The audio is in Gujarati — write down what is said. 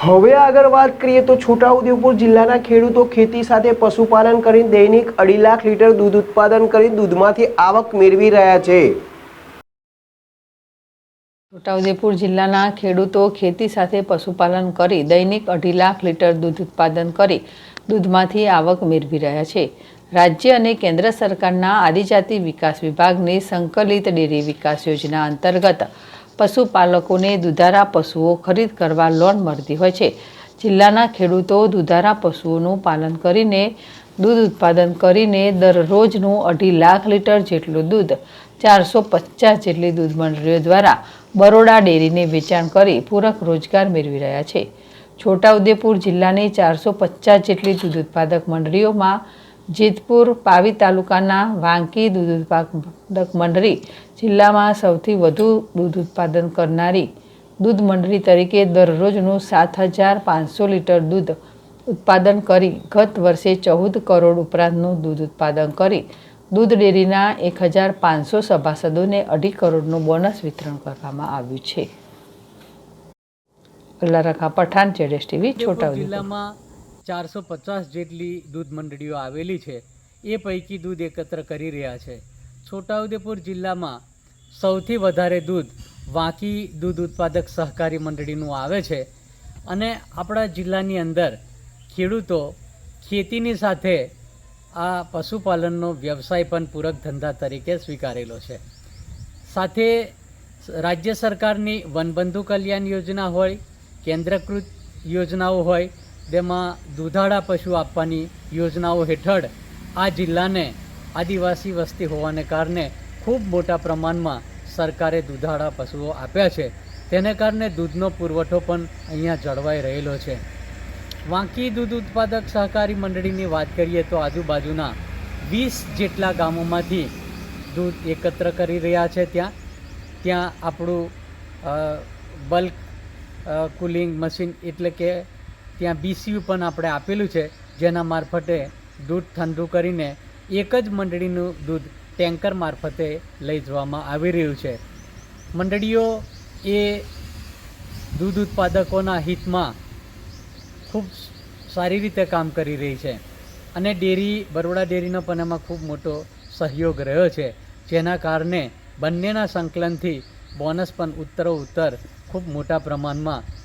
હવે આગળ વાત કરીએ તો છોટાઉદેપુર જિલ્લાના ખેડૂતો ખેતી સાથે પશુપાલન કરી દૈનિક 2.5 લાખ લીટર દૂધ ઉત્પાદન કરી દૂધમાંથી આવક મેળવી રહ્યા છે। છોટાઉદેપુર જિલ્લાના ખેડૂતો ખેતી સાથે પશુપાલન કરી દૈનિક 2.5 લાખ લીટર દૂધ ઉત્પાદન કરી દૂધમાંથી આવક મેળવી રહ્યા છે। રાજ્ય અને કેન્દ્ર સરકારના આદિજાતિ વિકાસ વિભાગની સંકલિત ડેરી વિકાસ યોજના અંતર્ગત પશુપાલકોને દુધારા પશુઓ ખરીદ કરવા લોન મળતી હોય છે। જિલ્લાના ખેડૂતો દુધારા પશુઓનું પાલન કરીને દૂધ ઉત્પાદન કરીને દરરોજનું 2.5 લાખ લીટર જેટલું દૂધ 450 જેટલી દૂધ મંડળીઓ દ્વારા બરોડા ડેરીને વેચાણ કરી પૂરક રોજગાર મેળવી રહ્યા છે। છોટાઉદેપુર જિલ્લાની 450 જેટલી દૂધ ઉત્પાદક મંડળીઓમાં જેતપુર પાવી તાલુકાના વાંકી દૂધ ઉત્પાદક મંડળી જિલ્લામાં સૌથી વધુ દૂધ ઉત્પાદન કરનારી દૂધ મંડળી તરીકે દરરોજનું 7,500 લીટર દૂધ ઉત્પાદન કરી ગત વર્ષે 14 કરોડ ઉપરાંતનું દૂધ ઉત્પાદન કરી દૂધ ડેરીના 1,500 સભાસદોને 2.5 કરોડનું બોનસ વિતરણ કરવામાં આવ્યું છે। અલ્લારખા પઠાણ, જેડેશ ટીવી, છોટાઉદેપુર। જિલ્લામાં 450 જેટલી દૂધ મંડળીઓ આવેલી છે, એ પૈકી દૂધ એકત્ર કરી રહ્યા છે। છોટાઉદેપુર જિલ્લામાં સૌથી વધારે દૂધ વાંકી દૂધ ઉત્પાદક સહકારી મંડળીનું આવે છે અને આપણા જિલ્લાની અંદર ખેડૂતો ખેતીની સાથે આ પશુપાલનનો વ્યવસાય પણ પૂરક ધંધા તરીકે સ્વીકારેલો છે। સાથે રાજ્ય સરકારની વનબંધુ કલ્યાણ યોજના હોય, કેન્દ્રકૃત યોજનાઓ હોય, તેમાં દૂધાળા પશુ આપવાની યોજનાઓ હેઠળ આ જિલ્લાને આદિવાસી વસ્તી હોવાને કારણે ખૂબ મોટા પ્રમાણમાં સરકારે દૂધાળા પશુઓ આપ્યા છે। તેને કારણે દૂધનો પુરવઠો પણ અહીંયા જળવાઈ રહેલો છે। વાંકી દૂધ ઉત્પાદક સહકારી મંડળીની વાત કરીએ તો આજુબાજુના 20 જેટલા ગામોમાંથી દૂધ એકત્ર કરી રહ્યા છે। ત્યાં આપણું બલ્ક કુલિંગ મશીન એટલે કે ત્યાં BCU પણ આપણે આપેલું છે, જેના મારફતે દૂધ ઠંડુ કરીને એક જ મંડળીનું દૂધ ટેન્કર મારફતે લઈ જવામાં આવી રહ્યું છે। મંડળીઓ એ દૂધ ઉત્પાદકોના હિતમાં ખૂબ સારી રીતે કામ કરી રહી છે અને બરોડા ડેરીનો પણ એમાં ખૂબ મોટો સહયોગ રહ્યો છે, જેના કારણે બંનેના સંકલનથી બોનસ પણ ઉત્તરોત્તર ખૂબ મોટા પ્રમાણમાં